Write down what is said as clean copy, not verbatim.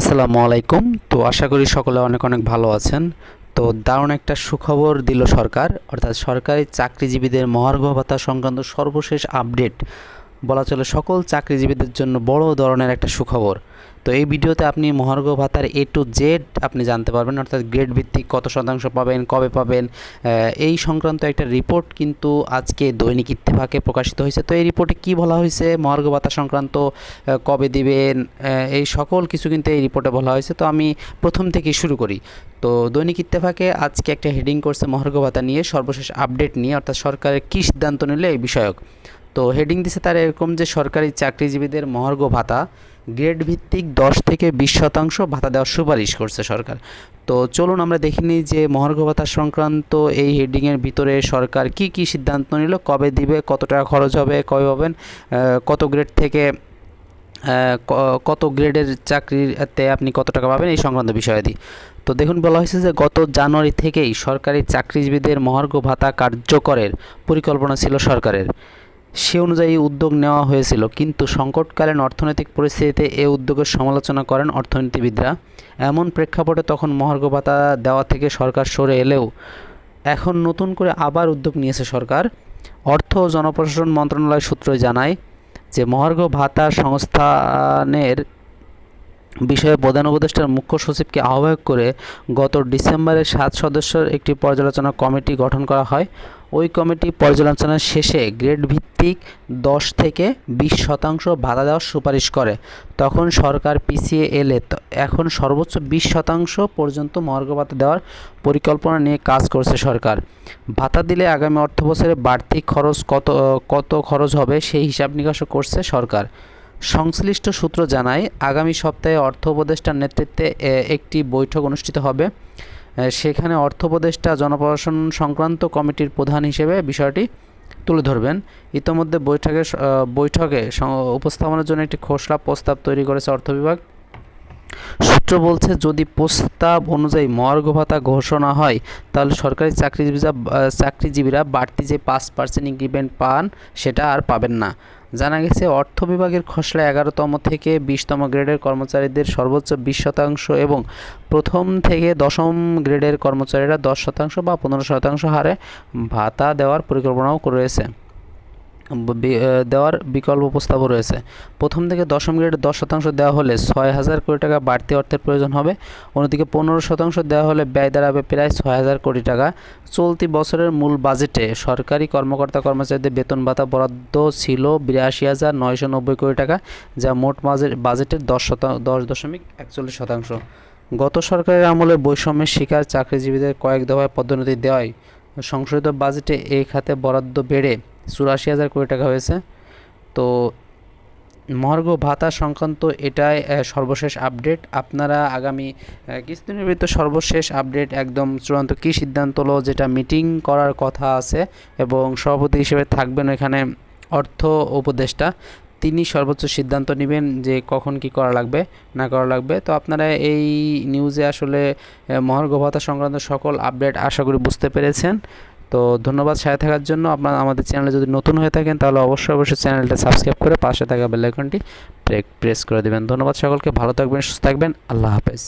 আসসালামু আলাইকুম। তো আশা করি সকলে অনেক অনেক ভালো আছেন। তো দারুণ একটা সুখবর দিল সরকার, অর্থাৎ সরকারি চাকরিজীবীদের মহার্ঘ ভাতা সংক্রান্ত সর্বশেষ আপডেট বলা চলে সকল চাকরিজীবীদের জন্য বড় ধরনের একটা সুখবর। তো এই ভিডিওতে আপনি মহার্ঘ ভাতার এ টু জেড আপনি জানতে পারবেন, অর্থাৎ গ্রেড ভিত্তিক কত শতাংশ পাবেন, কবে পাবেন, এই সংক্রান্ত একটা রিপোর্ট কিন্তু আজকে দৈনিক ইত্তেফাকে প্রকাশিত হয়েছে। তো এই রিপোর্টে কি বলা হয়েছে, মহার্ঘ ভাতা সংক্রান্ত কবে দিবেন, এই সকল কিছু কিন্তু এই রিপোর্টে বলা হয়েছে। তো আমি প্রথম থেকেই শুরু করি। তো দৈনিক ইত্তেফাকে আজকে একটা হেডিং করছে মহার্ঘ ভাতা নিয়ে সর্বশেষ আপডেট নিয়ে, অর্থাৎ সরকারের কী সিদ্ধান্ত নিলে এই বিষয়ক। তো হেডিং দিছে তার এরকম যে সরকারি চাকরিজীবীদের মহার্ঘ ভাতা গ্রেড ভিত্তিক 10 থেকে 20% ভাতা দেওয়ার সুপারিশ করছে সরকার। তো চলুন আমরা দেখে নিই যে মহার্ঘ ভাতা সংক্রান্ত এই হেডিংয়ের ভিতরে সরকার কি কি সিদ্ধান্ত নিল, কবে দিবে, কত টাকা খরচ হবে, কবে পাবেন, কত গ্রেড থেকে কত গ্রেডের চাকরিতে আপনি কত টাকা পাবেন, এই সংক্রান্ত বিষয়াদি। তো দেখুন, বলা হয়েছে যে গত জানুয়ারি থেকেই সরকারি চাকরিজীবীদের মহার্ঘ ভাতা কার্যকরের পরিকল্পনা ছিল সরকারের। সে অনুযায়ী উদ্যোগ নেওয়া হয়েছিল, কিন্তু সংকটকালীন অর্থনৈতিক পরিস্থিতিতে এ উদ্যোগের সমালোচনা করেন অর্থনীতিবিদরা। এমন প্রেক্ষাপটে তখন মহার্ঘ ভাতা দেওয়া থেকে সরকার সরে এলেও এখন নতুন করে আবার উদ্যোগ নিয়েছে সরকার। অর্থ ও জনপ্রশাসন মন্ত্রণালয় সূত্র জানায় যে মহার্ঘ ভাতা সংস্থানের বিষয়ে প্রধান উপদেষ্টার মুখ্য সচিবকে আহ্বায়ক করে গত ডিসেম্বরে 7 সদস্যের একটি পর্যালোচনা কমিটি গঠন করা হয়। ওই কমিটি পর্যালোচনা শেষে গ্রেড ভিত্তিক 10 থেকে 20% ভাতা দেওয়ার সুপারিশ করে। তখন সরকার পিছিয়ে এলে এখন সর্বোচ্চ 20% পর্যন্ত মহার্ঘ ভাতা দেওয়ার পরিকল্পনা নিয়ে কাজ করছে সরকার। ভাতা দিলে আগামী অর্থবছরে বাড়তি খরচ কত খরচ হবে সেই হিসাব নিকাশও করছে সরকার। সংশ্লিষ্ট সূত্র জানায় আগামী সপ্তাহে অর্থ উপদেষ্টার নেতৃত্বে একটি বৈঠক অনুষ্ঠিত হবে। সেখানে অর্থ উপদেষ্টা জনপ্রশাসন সংক্রান্ত কমিটির প্রধান হিসেবে বিষয়টি তুলে ধরবেন। ইতোমধ্যে বৈঠকে উপস্থাপনের জন্য একটি খসড়া প্রস্তাব তৈরি করেছে অর্থ বিভাগ। সূত্র বলছে, যদি প্রস্তাব অনুযায়ী মহার্ঘ ভাতা ঘোষণা হয় তাহলে সরকারি চাকরিজীবীরা বাড়তি যে 5% ইনক্রিমেন্ট পান সেটা আর পাবেন না। জানা গেছে, অর্থ বিভাগের খসড়ায় 11তম থেকে 20তম গ্রেডের কর্মচারীদের সর্বোচ্চ 20% এবং প্রথম থেকে 10ম গ্রেডের কর্মচারীরা 10% বা 15% হারে ভাতা দেওয়ার পরিকল্পনাও রয়েছে, দেওয়ার বিকল্প প্রস্তাবও রয়েছে। প্রথম থেকে 10ম গ্রেডে 10% দেওয়া হলে 6,000 কোটি টাকা বাড়তি অর্থের প্রয়োজন হবে। অন্যদিকে 15% দেওয়া হলে ব্যয় দাঁড়াবে প্রায় 6,000 কোটি টাকা। চলতি বছরের মূল বাজেটে সরকারি কর্মকর্তা কর্মচারীদের বেতন ভাতা বরাদ্দ ছিল 82,990 কোটি টাকা, যা মোট বাজেটের 10.41%। গত সরকারের আমলে বৈষম্যের শিকার চাকরিজীবীদের কয়েক দফায় পদোন্নতি দেওয়ায় সংশোধিত বাজেটে এই খাতে বরাদ্দ বেড়ে 84,000 কোটি টাকা হয়েছে। তো মহার্ঘ ভাতা সংক্রান্ত এটাই সর্বশেষ আপডেট। আপনারা আগামী কিছুদিনের ভিতর সর্বশেষ আপডেট একদম চূড়ান্ত কী সিদ্ধান্ত হলো, যেটা মিটিং করার কথা আছে এবং সভাপতি হিসেবে থাকবেন এখানে অর্থ উপদেষ্টা, তিনি সর্বোচ্চ সিদ্ধান্ত নেবেন যে কখন কি করা লাগবে না করা লাগবে। তো আপনারা এই নিউজে আসলে মহার্ঘ ভাতা সংক্রান্ত সকল আপডেট আশা করি বুঝতে পেরেছেন। তো ধন্যবাদ সাথে থাকার জন্য। আপনারা আমাদের চ্যানেলে যদি নতুন হয়ে থাকেন তাহলে অবশ্যই চ্যানেলটা সাবস্ক্রাইব করে পাশে থাকা বেল আইকনটি প্রেস করে দেবেন। ধন্যবাদ সকলকে, ভালো থাকবেন, সুস্থ থাকবেন, আল্লাহ হাফেজ।